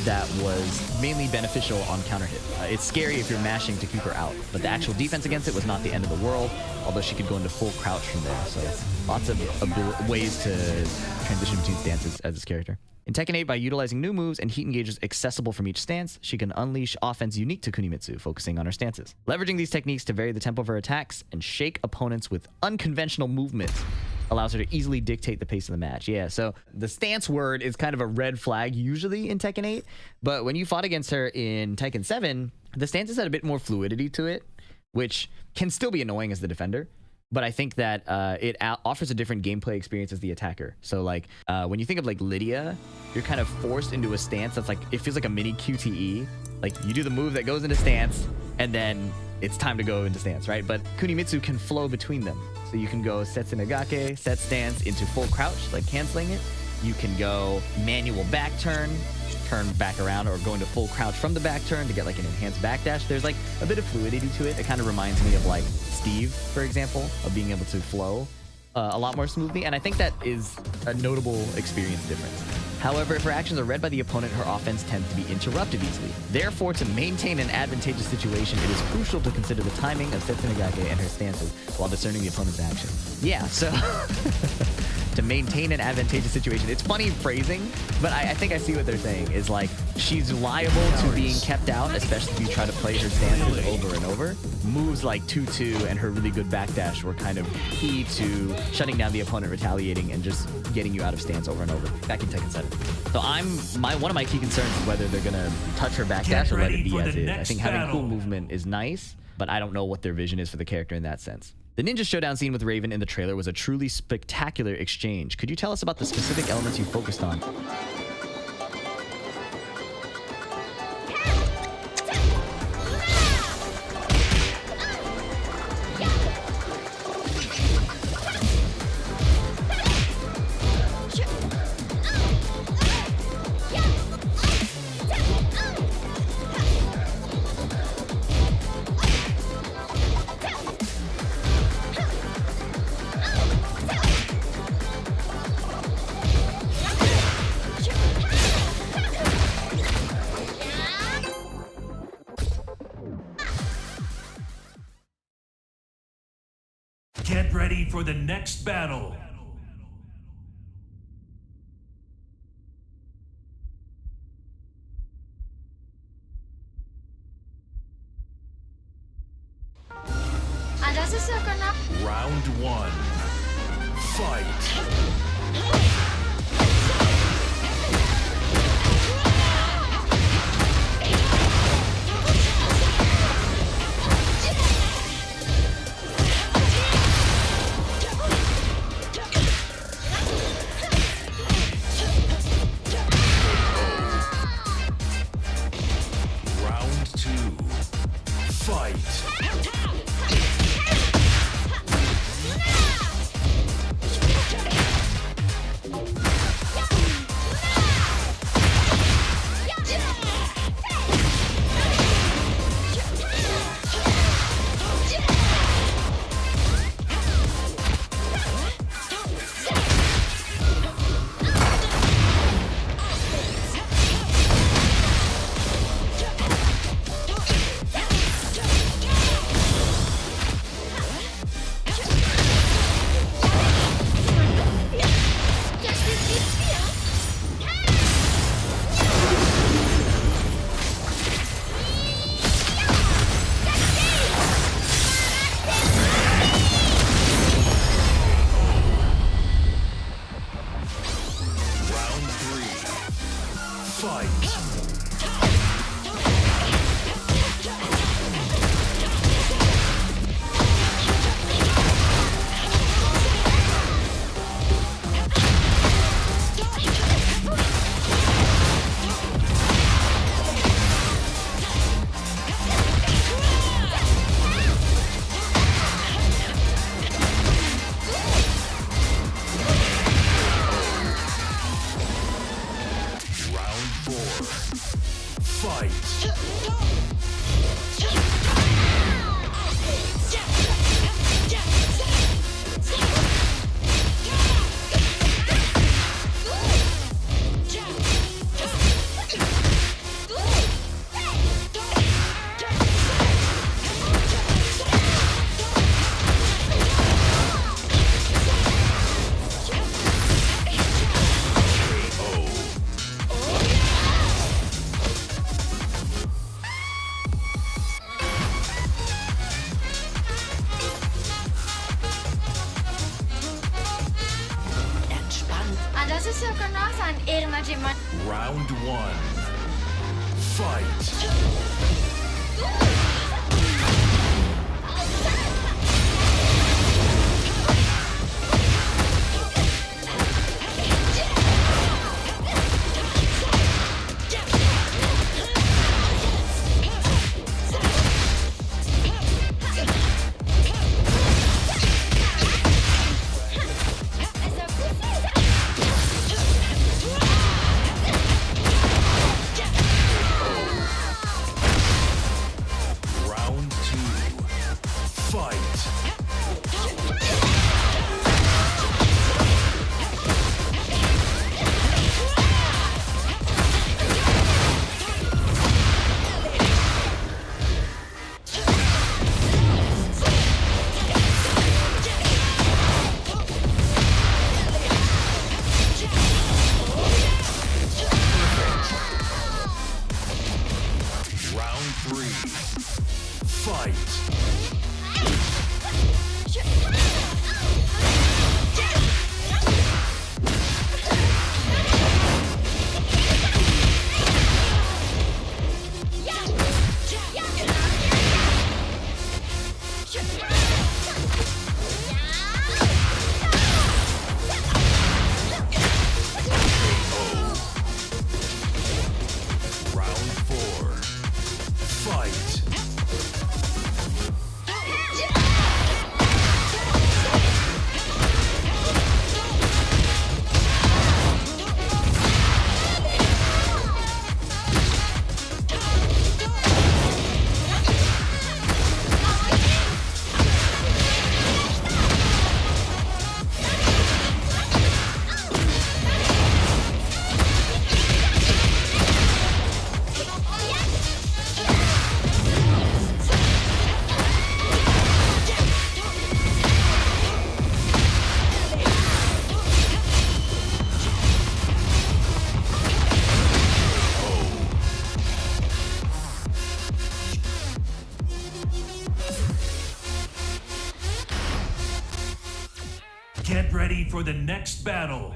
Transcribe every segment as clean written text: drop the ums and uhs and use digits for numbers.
that was mainly beneficial on counter hit. It's scary if you're mashing to keep her out, but the actual defense against it was not the end of the world, although she could go into full crouch from there. So lots of ways to transition between stances as this character. In Tekken 8, by utilizing new moves and heat engages accessible from each stance, she can unleash offense unique to Kunimitsu, focusing on her stances. Leveraging these techniques to vary the tempo of her attacks and shake opponents with unconventional movements allows her to easily dictate the pace of the match. Yeah, so the stance word is kind of a red flag usually in Tekken 8, but when you fought against her in Tekken 7, the stances had a bit more fluidity to it, which can still be annoying as the defender. But I think that it offers a different gameplay experience as the attacker. So like when you think of like Lydia, you're kind of forced into a stance that's like, it feels like a mini QTE. Like you do the move that goes into stance and then it's time to go into stance, right? But Kunimitsu can flow between them. So you can go set Tsunagake, set stance into full crouch, like canceling it. You can go manual back turn back around, or go into full crouch from the back turn to get like an enhanced backdash. There's like a bit of fluidity to it. It kind of reminds me of like Steve, for example, of being able to flow a lot more smoothly. And I think that is a notable experience difference. However, if her actions are read by the opponent, her offense tends to be interrupted easily. Therefore, to maintain an advantageous situation, it is crucial to consider the timing of Setsunagake and her stances while discerning the opponent's action. Yeah, so to maintain an advantageous situation. It's funny phrasing, but I think I see what they're saying is like she's liable to being kept out, especially if you try to play her stances over and over. Moves like 2-2 and her really good backdash were kind of key to shutting down the opponent, retaliating, and just getting you out of stance over and over. Back in Tekken 7. So one of my key concerns is whether they're gonna touch her backdash or let it be as is. I think having cool movement is nice, but I don't know what their vision is for the character in that sense. The ninja showdown scene with Raven in the trailer was a truly spectacular exchange. Could you tell us about the specific elements you focused on? Get ready for the next battle. Round 1. Fight. Round one. Fight. Get ready for the next battle.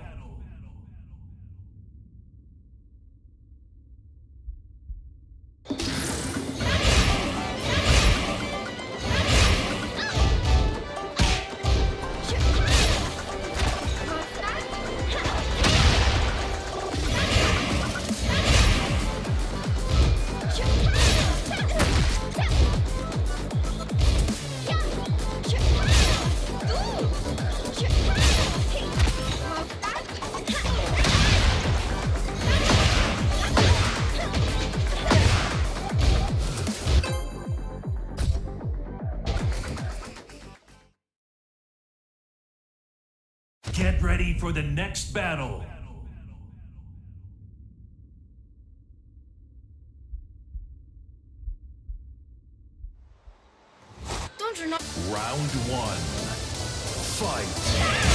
Get ready for the next battle. Round one. Fight.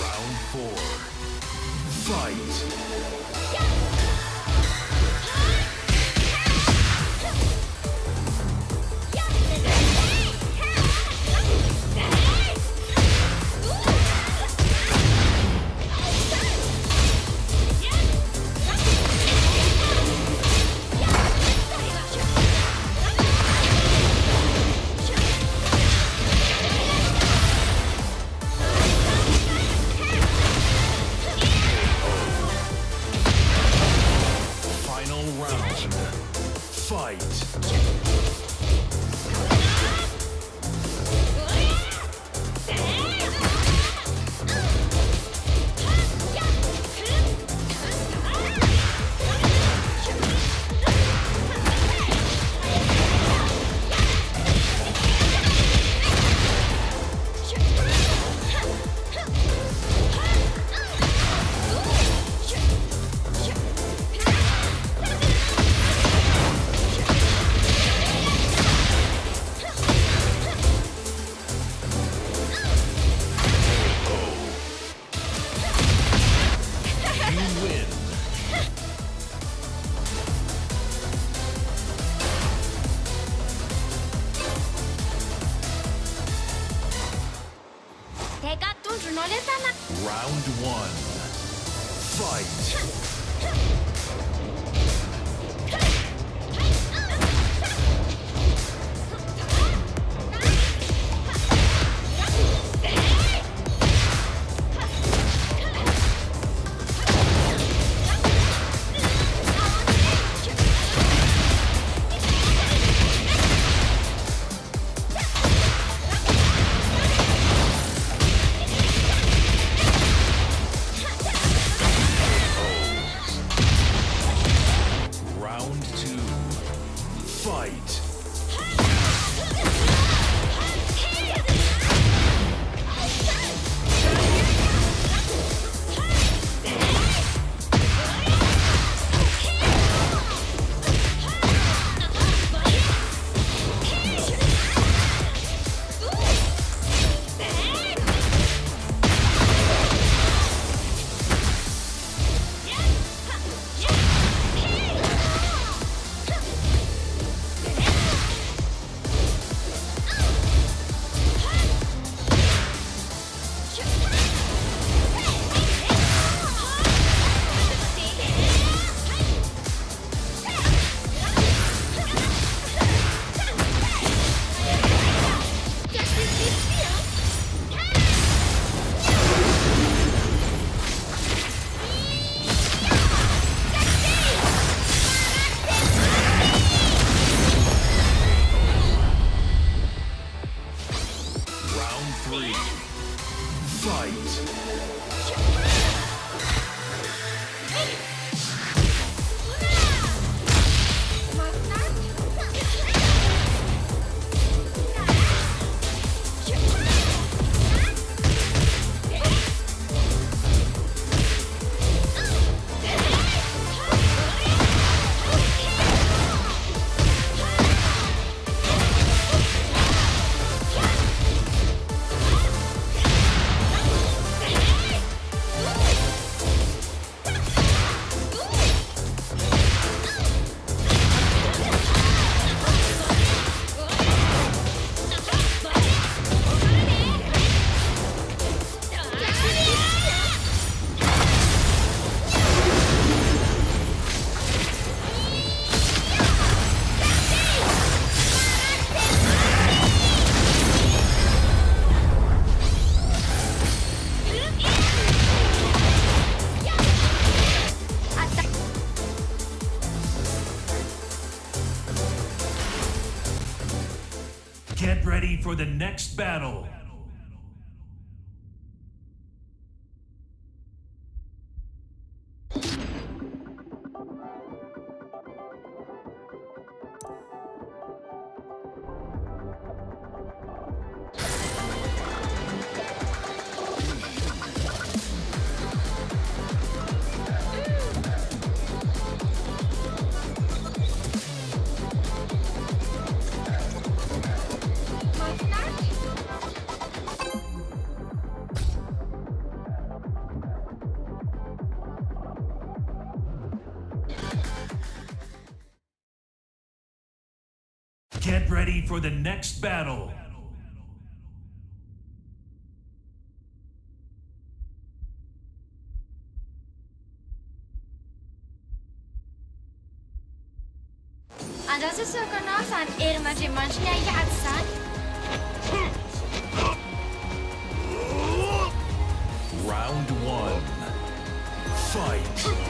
Round 4. Fight. Final round. Fight. You win. 手がどんどん乗れたな。 Round 1. Fight. Round 2. Fight. Get ready for the next battle. Get ready for the next battle. Anda sesuatu san irma dimensinya ya san. Round 1. Fight.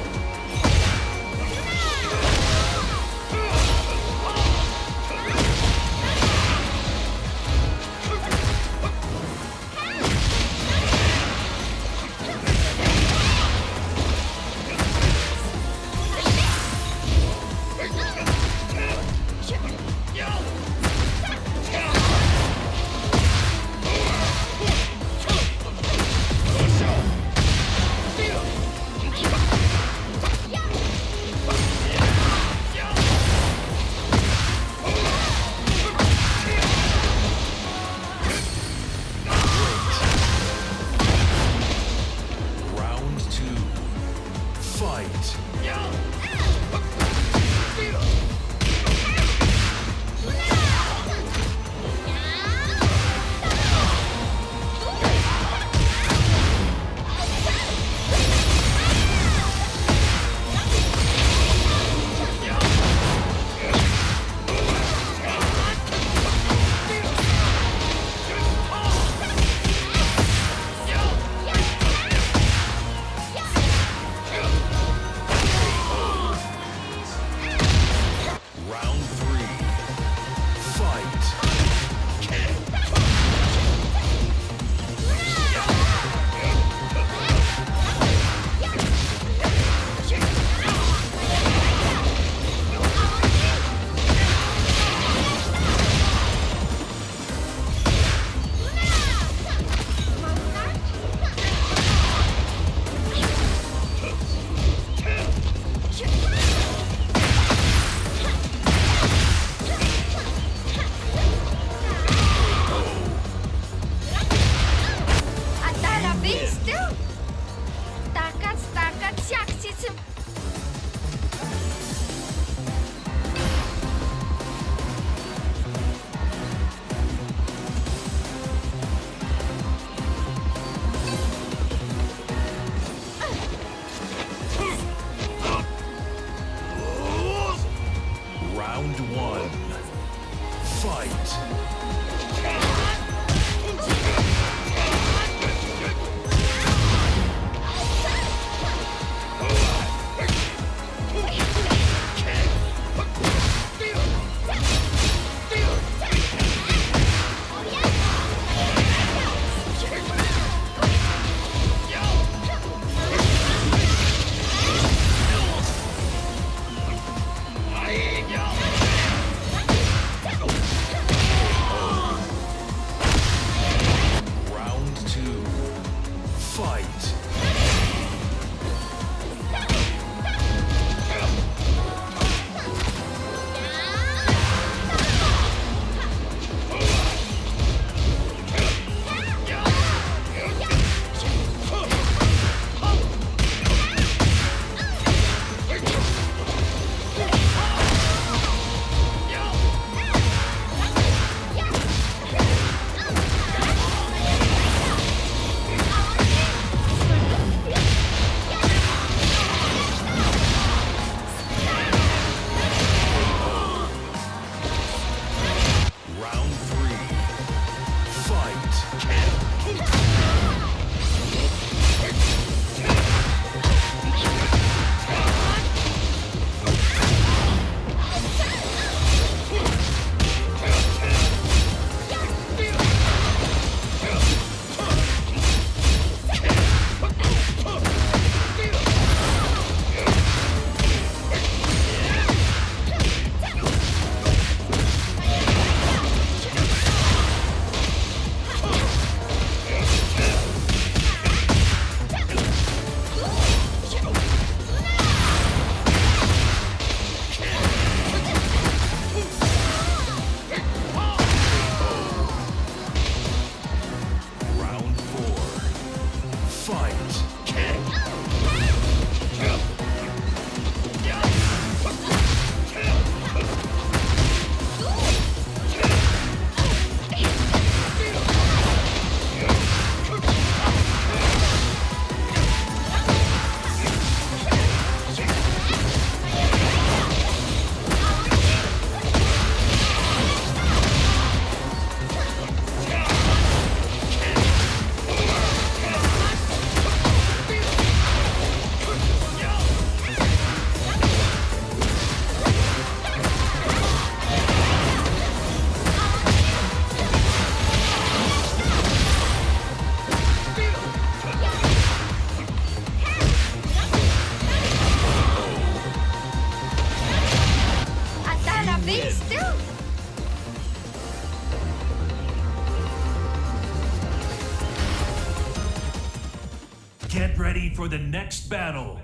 ready for the next battle.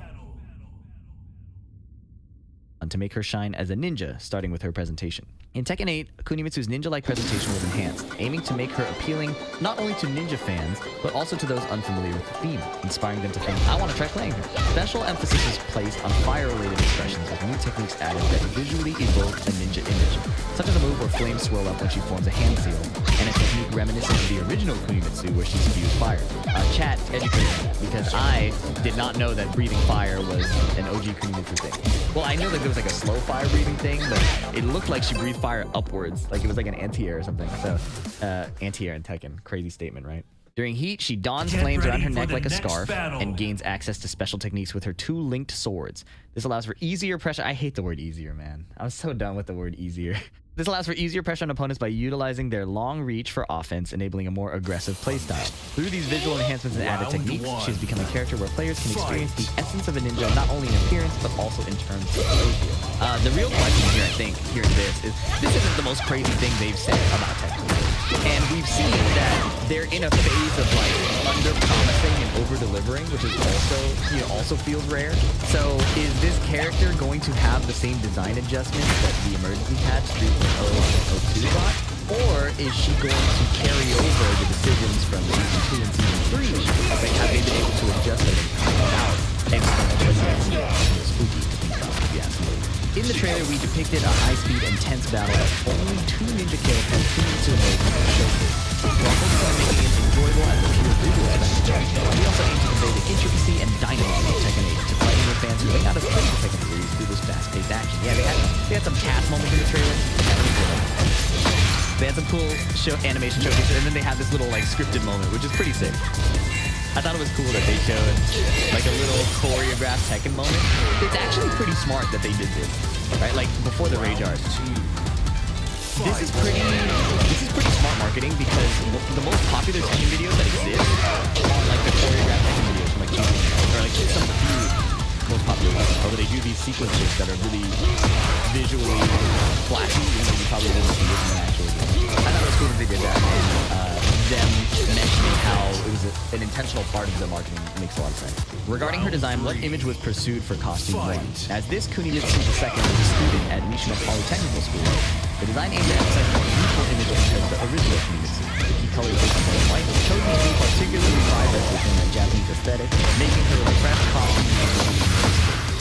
To make her shine as a ninja, starting with her presentation. In Tekken 8, Kunimitsu's ninja-like presentation was enhanced, aiming to make her appealing not only to ninja fans, but also to those unfamiliar with the theme, inspiring them to think, I want to try playing her. Special emphasis was placed on fire-related expressions with new techniques added that visually evoke a ninja image, such as a move where flames swirl up when she forms a hand seal, and a technique reminiscent of the original Kunimitsu where she spews fire. Chat educated me, because I did not know that breathing fire was an OG Kunimitsu thing. Well, I know that there was like a slow fire breathing thing, but it looked like she breathed fire upwards, like it was like an anti-air or something. So, anti-air in Tekken, crazy statement, right? During heat, she dons flames around her neck like a scarf and gains access to special techniques with her 2 linked swords. This allows for easier pressure. I hate the word easier, man. I'm so done with the word easier. This allows for easier pressure on opponents by utilizing their long reach for offense, enabling a more aggressive playstyle. Through these visual enhancements and added techniques, she has become a character where players can experience the essence of a ninja not only in appearance, but also in terms of play. The real question here, I think, hearing this isn't the most crazy thing they've said about Tekken. And we've seen that they're in a phase of like under-promising and over-delivering, which is also feels rare. So is this character going to have the same design adjustments that the emergency patch 3.0 and 02 got? Or is she going to carry over the decisions from Season 2 and Season 3? Have they been able to adjust it without any kind of spooky to think about, if you ask me. In the trailer, we depicted a high-speed, intense battle that only 2 ninja characters Kunimitsu and Rei can showcase. While focusing on making it enjoyable as a pure visual spectacle, we also aim to convey the intricacy and dynamism of Tekken 8 to fighting with fans who may not have played the Tekken series through this fast-paced action. Yeah, they had some cast moments in the trailer. They had some cool animation showcases, and then they had this little like scripted moment, which is pretty sick. I thought it was cool that they showed like a little choreographed Tekken moment. It's actually pretty smart that they did this, right? Like before the Rage Art. This is pretty smart marketing because the most popular Tekken videos that exist are like the choreographed Tekken videos from like Tekken, or like some of the few most popular ones, or where they do these sequences that are really visually flashy, even though you probably didn't see it in the actual game. I thought it was cool that they did that, and them mentioning how it was an intentional part of the marketing makes a lot of sense. Regarding her design, what image was pursued for costume 1? As this Kunimitsu II is a student at Mishima Polytechnical School, the design aimed to emphasize a more youthful image compared to the original Kunimitsu. The key color based on white and white was chosen to be particularly vibrant within the Japanese aesthetic, making her a fresh costume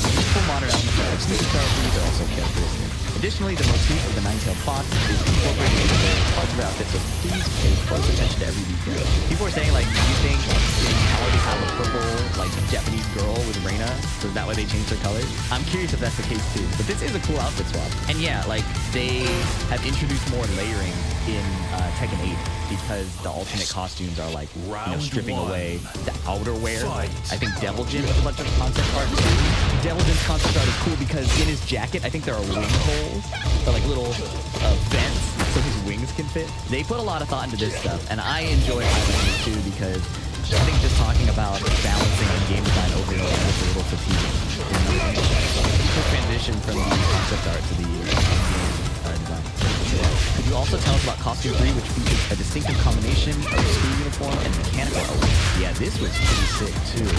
youthful modern elements of student characters are also characteristic. Additionally, the motif of the nine-tailed fox is incorporated into the parts of her outfit, so please pay close attention to every detail. People are saying, like, do you think how they have a purple, like, Japanese girl with Reina, so that way they changed their colors? I'm curious if that's the case, too. But this is a cool outfit swap. And yeah, like, they have introduced more layering in Tekken 8 because the alternate costumes are, like, stripping away the outerwear. I think Devil Jin has a bunch of concept art, too. Devil Jin's concept art is cool because in his jacket, I think there are wing holes, or like little vents, so his wings can fit. They put a lot of thought into this stuff, and I enjoy highlighting it too because I think just talking about balancing and game design overall is a little fatiguing. The transition from the concept art to the design. Could you also tell us about Costume 3, which features a distinctive combination of school uniform and mechanical elements? Yeah, this was pretty sick too.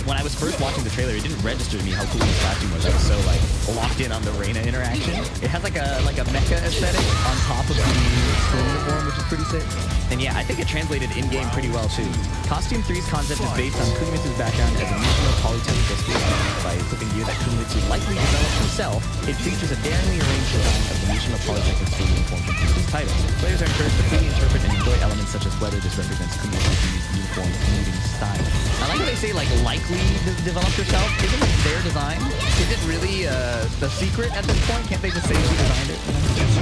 When I was first watching the trailer, it didn't register to me how cool this costume was. I was so like locked in on the Reina interaction. It has like a mecha aesthetic on top of the school uniform, which is pretty sick. And yeah, I think it translated in-game pretty well too. Costume 3's concept is based on Kunimitsu's background as a Mishima Polytechnical School. By equipping gear that Kunimitsu likely developed himself, it features a daringly arranged design of the Mishima Polytechnical School uniform from Kunimitsu's title. Players are encouraged to freely interpret and enjoy elements such as whether this represents Kunimitsu's uniform commuting style. I like how they say like likely developed herself. Isn't it their design? Is it really a secret at this point? Can't they just say she designed it?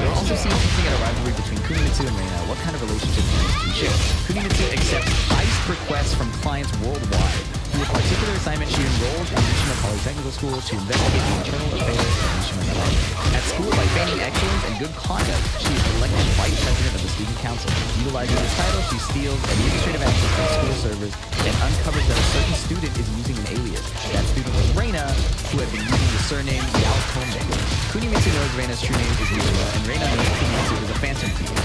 We're also seeing something at a rivalry between Kunimitsu and Reina. What kind of relationship do these two share? Kunimitsu accepts heist requests from clients worldwide. Through a particular assignment, she enrolled in Mishima Polytechnical School to investigate the internal affairs of Mishima Polytechnical. At school, by feigning excellence and good conduct, she is elected vice president of the student council. Utilizing this title, she steals administrative access to school servers and uncovers that a certain student is using an alias. That student was Reina, who had been using the surname Yao Konde. Kunimitsu knows Reina's true name is Mishima, and Reina knows Kunimitsu is a phantom thief.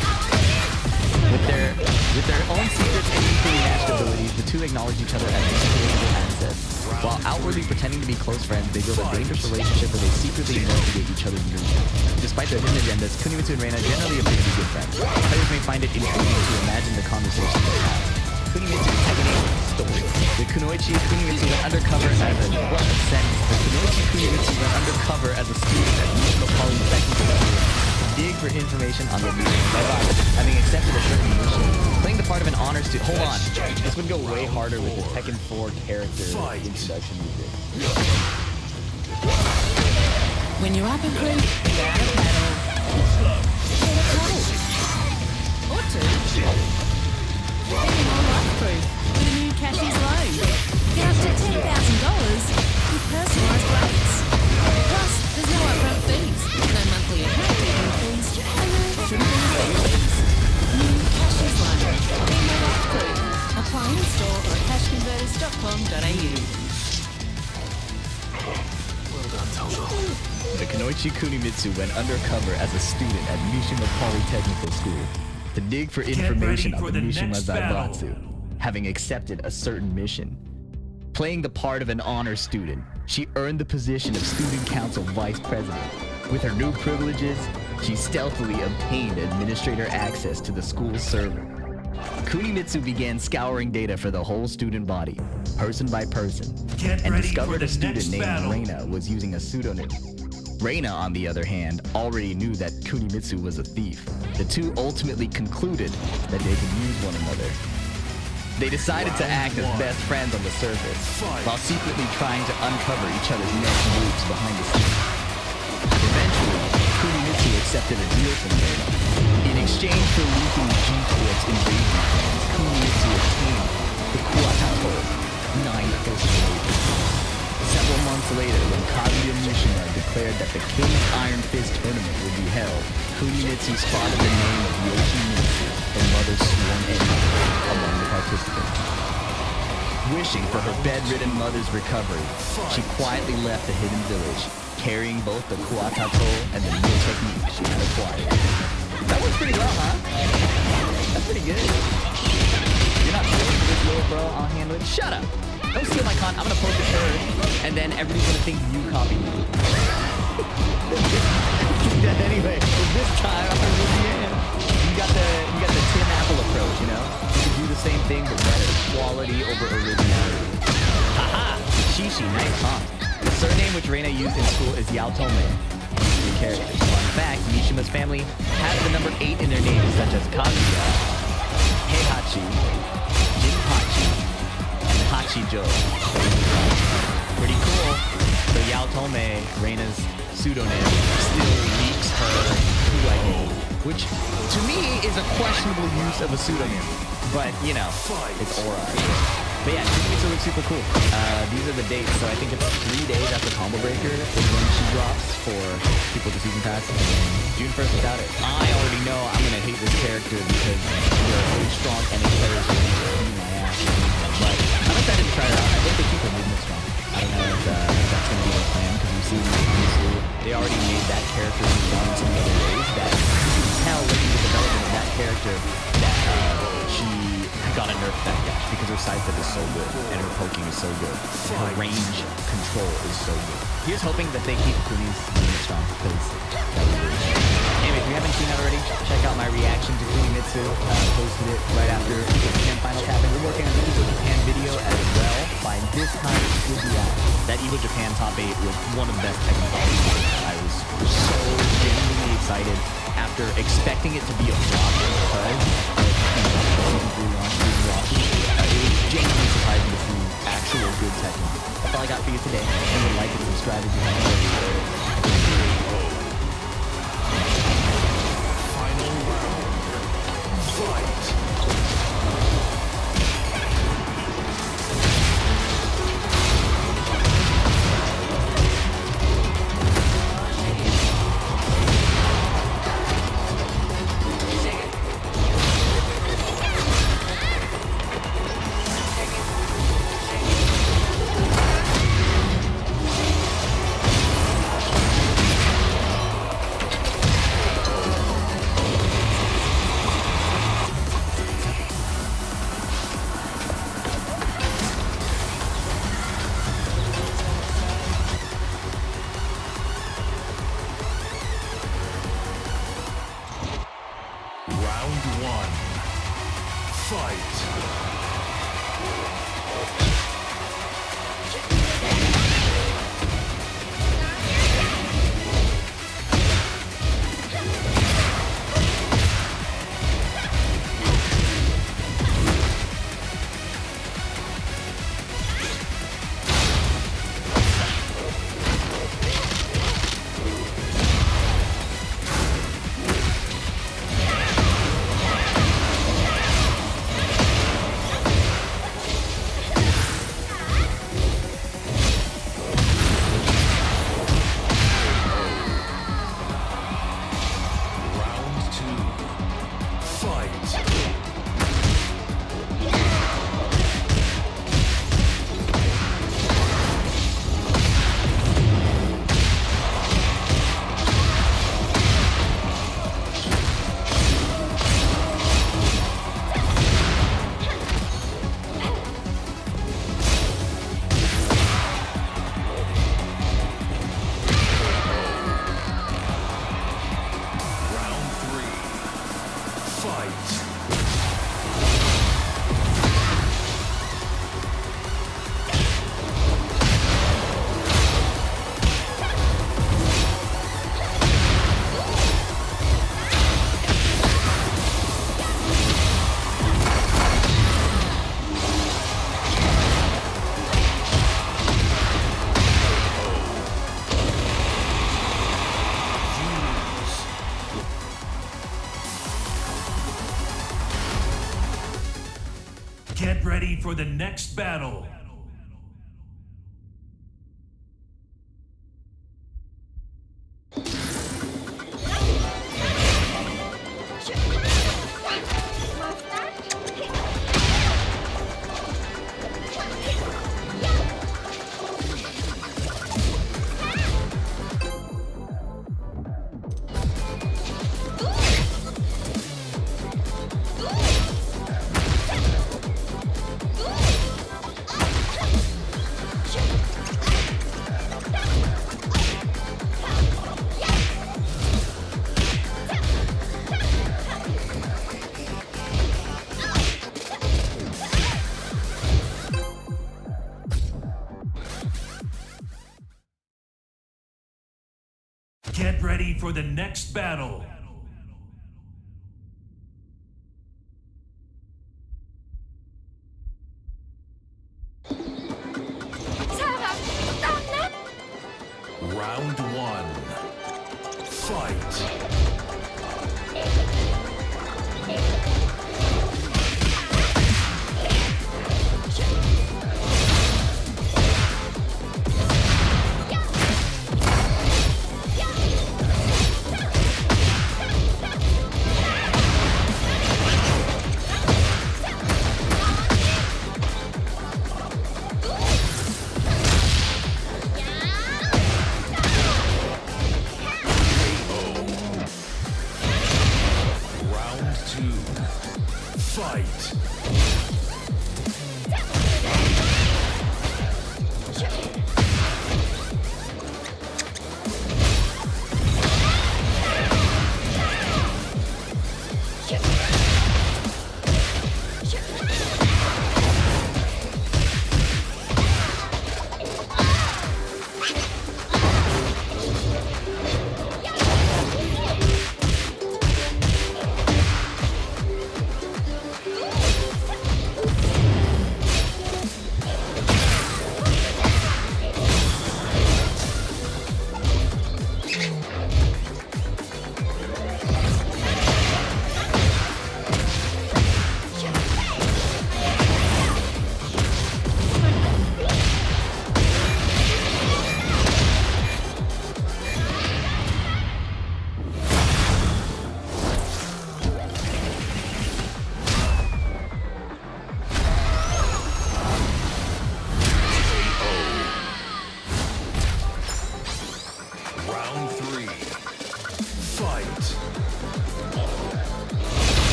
With their own secrets and equally matched abilities, the two acknowledge each other as access. While outwardly pretending to be close friends, they build a dangerous relationship where they secretly investigate each other's movements. Despite their hidden agendas, Kunimitsu and Reina generally appear to be good friends. Players may find it intriguing to imagine the conversations they have. Kunimitsu Tekken story. The Kunoichi Kunimitsu went undercover as a what a sentence. The Kunoichi Kunimitsu went undercover as a student at Mishima Polytechnical School. Dig for information on the mission. Having accepted a certain mission, playing the part of an honor student. Hold on, this would go way harder with the Tekken 4 character introduction music. When you're up and crew, grab a paddle. Get a paddle. Or two. Then you're more life-proof with a new Cashie's loan. Get up to $10,000 with personalised rates. Plus, there's no upfront fees, no monthly account fees, and no shrimping fees. New Cashie's loan. Be more life-proof. Apply in store or at cashconverters.com.au. The Kunoichi Kunimitsu went undercover as a student at Mishima Polytechnical School to dig for information on the Mishima Zaibatsu, having accepted a certain mission. Playing the part of an honor student, she earned the position of Student Council Vice President. With her new privileges, she stealthily obtained administrator access to the school's server. Kunimitsu began scouring data for the whole student body, person by person, and discovered a student named Reina was using a pseudonym. Reina, on the other hand, already knew that Kunimitsu was a thief. The two ultimately concluded that they could use one another. They decided to act as best friends on the surface, while secretly trying to uncover each other's next moves behind the scenes. Eventually, Kunimitsu accepted a deal from Reina. In exchange for leaking G-Corp's invasion plans, Kunimitsu obtained the Kuatato 9 personal. Several months later, when Kazuya Mishima declared that the King's Iron Fist tournament would be held, Kunimitsu spotted the name of Yoshimitsu, her mother's sworn enemy, among the participants. Wishing for her bedridden mother's recovery, she quietly left the hidden village, carrying both the Kuatato and the new technique she had acquired. That works pretty well, huh? That's pretty good. You're not feeling this little bro, I'll handle it. Shut up! Don't steal my content. I'm gonna post it first, and then everybody's gonna think you copied me. Anyway, this time I'm gonna do the end. You got the Tim Apple approach, you know? You can do the same thing but better. Quality over originality. Haha! Shishi, nice huh? The surname which Reina used in school is Yaotome. Good characters. Fun fact, Mishima's family has the number 8 in their names, such as Kazuya, Heihachi, Jinpachi, and Hachijo. Pretty cool. So Yaotome, Reina's pseudonym, still leaks her two-I name, which to me is a questionable use of a pseudonym. But, you know, it's aura. But yeah, Kunimitsu looks super cool. These are the dates, so I think it's 3 days after Combo Breaker is when she drops for people to season pass, and then June 1st without it. I already know I'm gonna hate this character because there are really strong NA players who need my ass. But I'm excited to try it out. I think they keep her movement strong. I don't know if that's gonna be their plan, because we've seen previously they already made that character strong in some other ways that you can tell looking at the development of that character that she got a nerf that dash because her sidestep is so good and her poking is so good. Her range control is so good. Here's hoping that they keep Kuni's movement strong, because that was really good. Anyway, if you haven't seen that already, check out my reaction to Kunimitsu. Posted it right after Evo Japan finals happened. We're working on the Evo Japan video as well. By this time, it should be out. That Evo Japan top 8 was one of the best Tekken top 8. I was so genuinely excited after expecting it to be a flop because season 3 launch being rocky. It was genuinely surprising to see actual good Tekken. That's all I got for you today. Remember to like and subscribe if you haven't. Final round. Fight. Fight. Get ready for the next battle. Get ready for the next battle. Round one. Fight. Fight!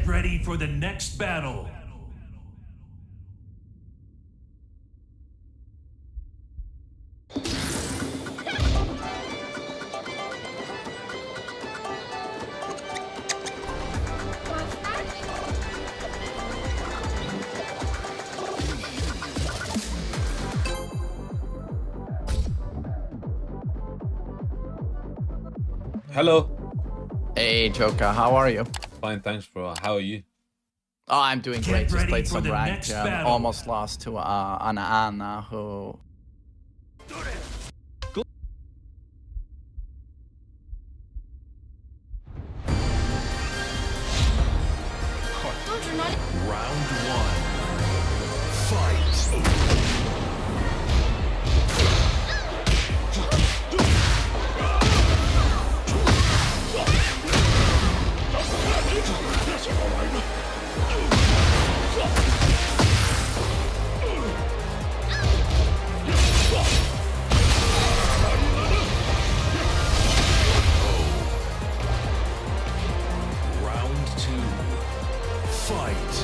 Get ready for the next battle. Hello. Hey, Joker, how are you? Fine, thanks, bro. How are you? Oh, I'm doing great. Just ready played for some the ranked. next battle. Almost lost to Anna who... Don't you know? Round one. Fight. Round two. Fight.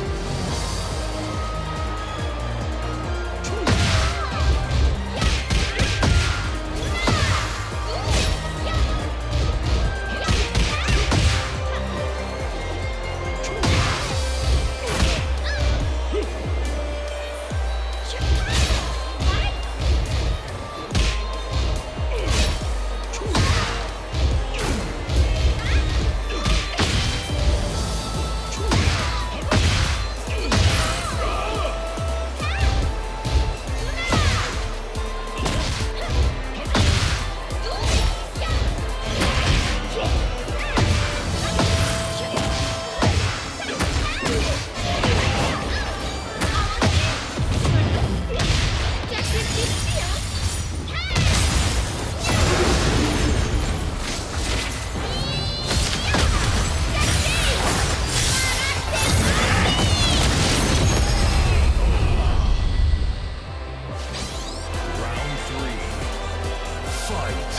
Round three. Fight.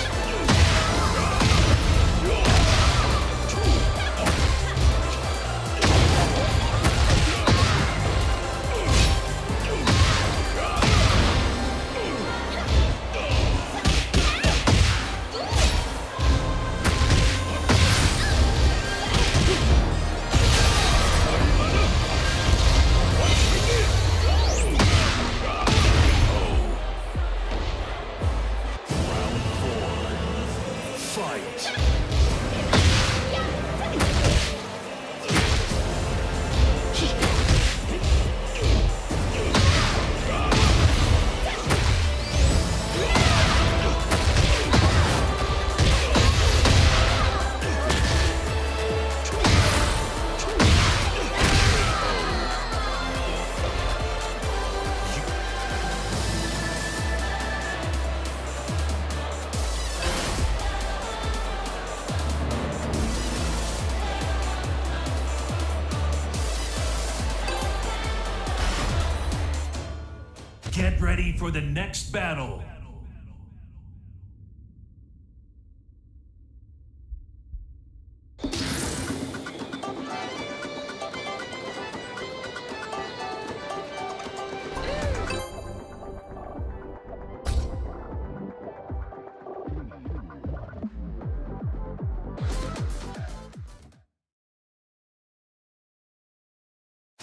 Round four. Fight. Get ready for the next battle.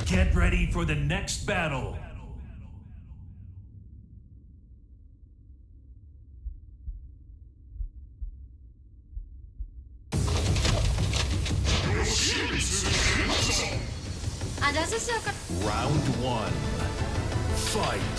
Get ready for the next battle. Ada sesuatu. Round one. Fight.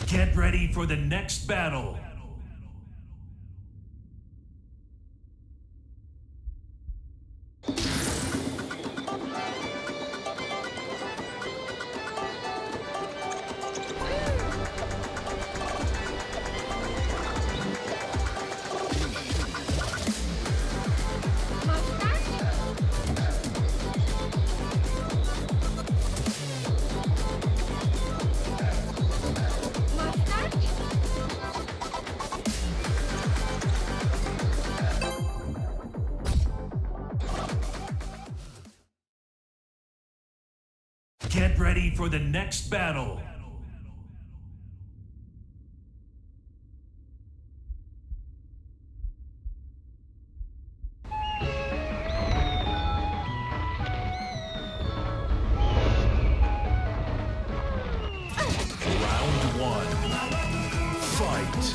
Get ready for the next battle. Get ready for the next battle. Round one. Fight.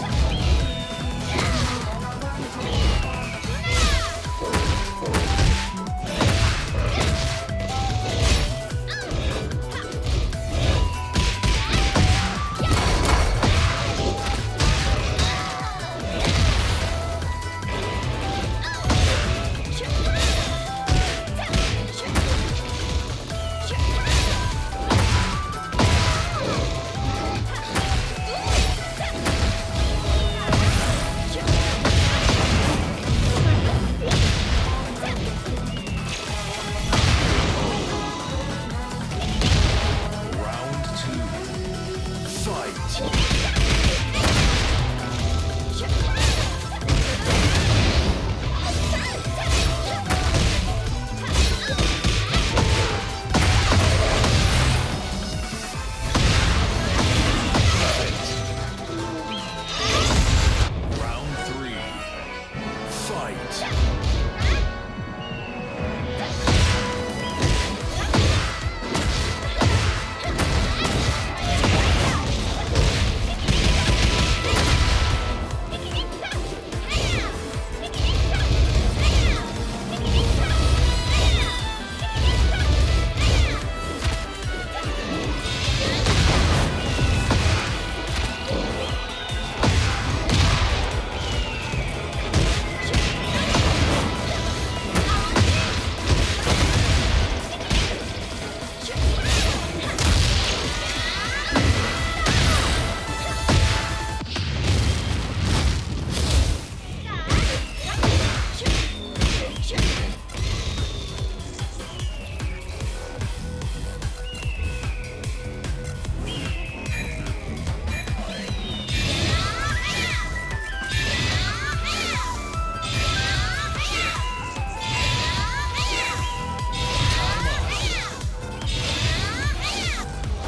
Round two. Fight. Round three. Fight.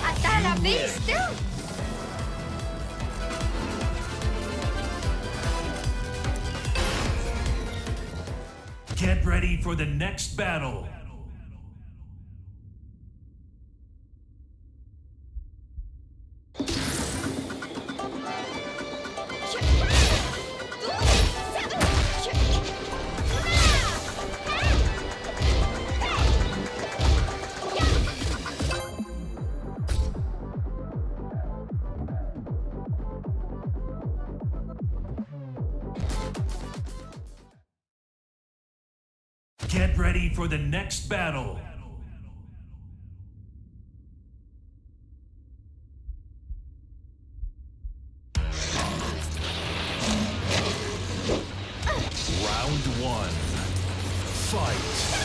Hasta la vista. Get ready for the next battle. Get ready for the next battle. Round one. Fight.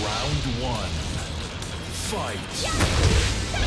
Round one. Fight.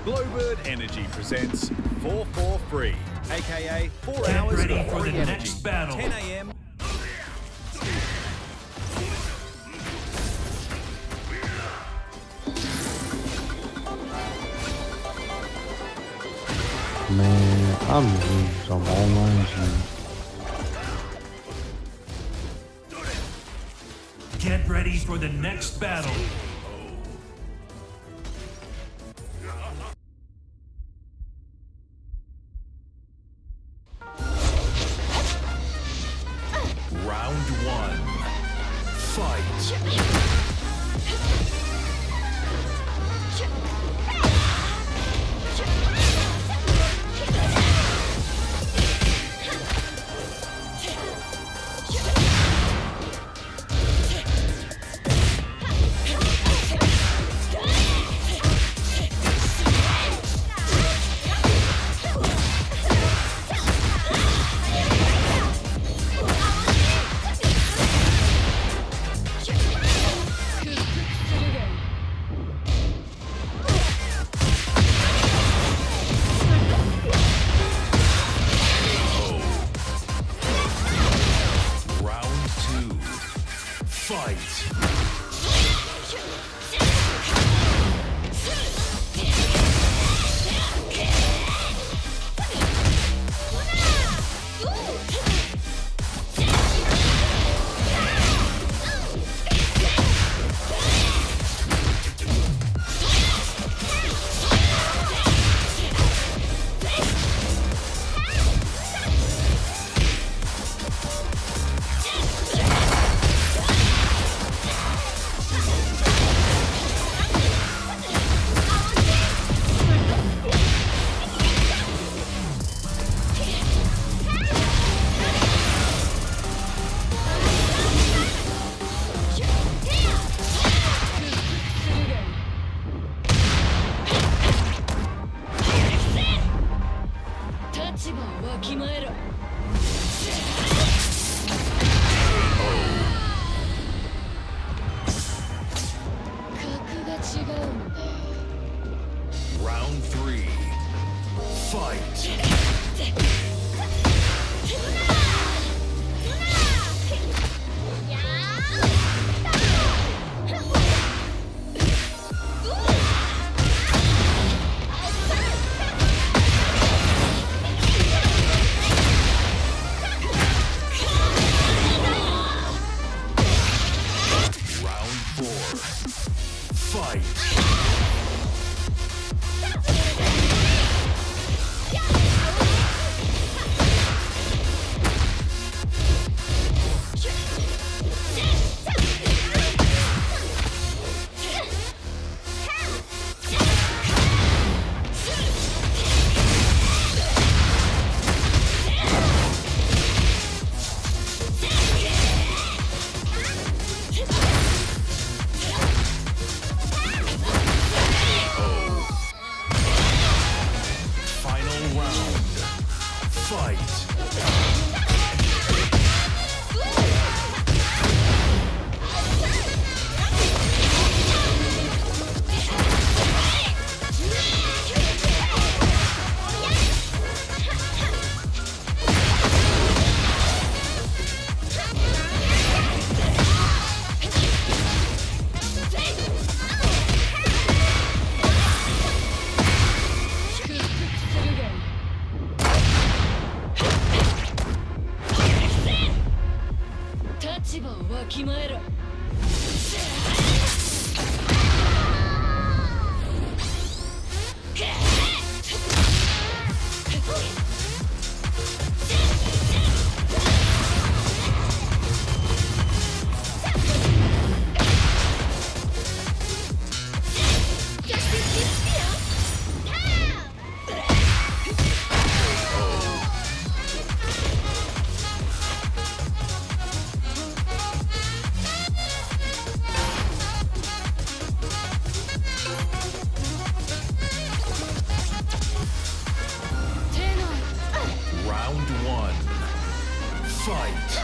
Glowbird Energy presents 443, aka 4 Get hours ready of for the free energy. next battle. 10 a.m. Man, I'm losing some online shit. Get ready for the next battle. Round one. Fight. Round two. Fight. 立場をわきまえろ。Round one. Fight.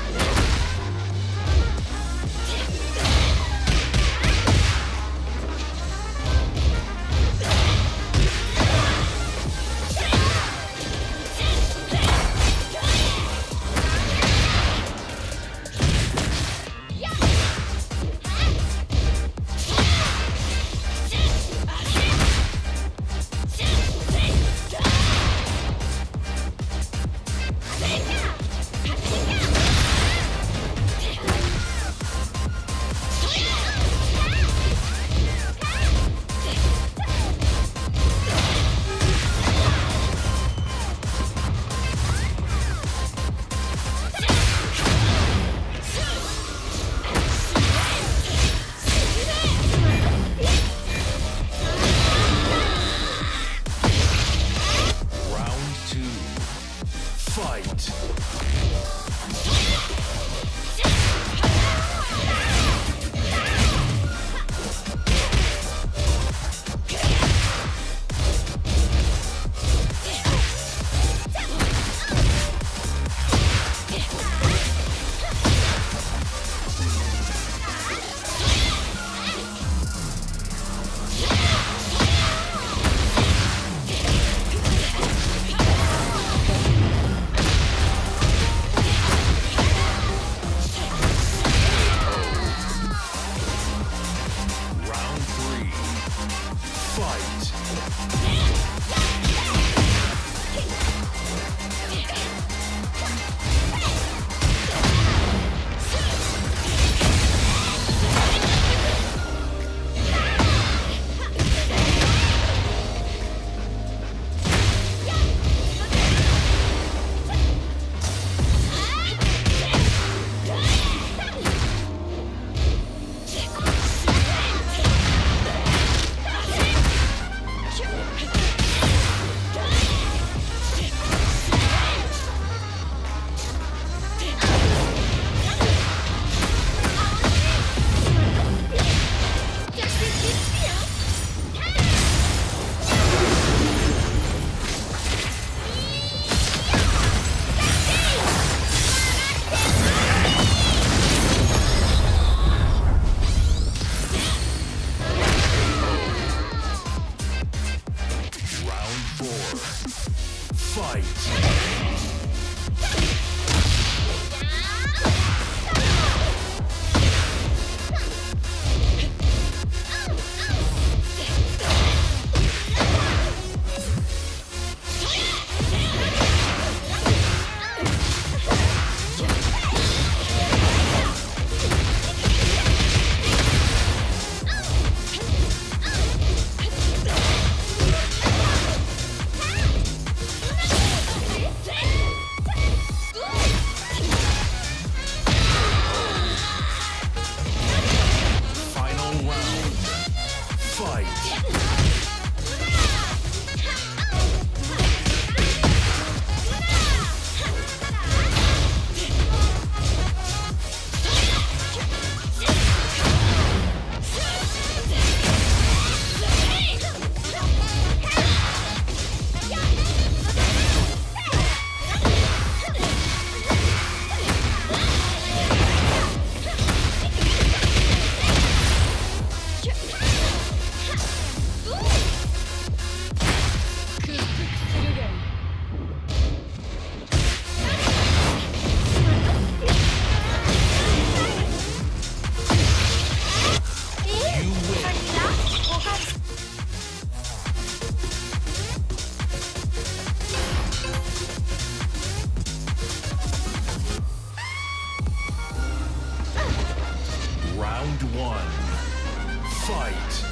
Round one. Fight.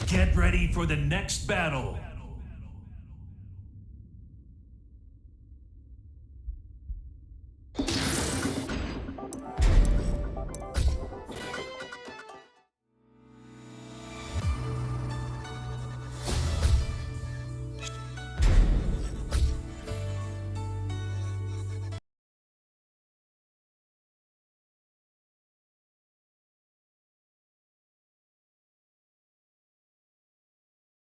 Get ready for the next battle.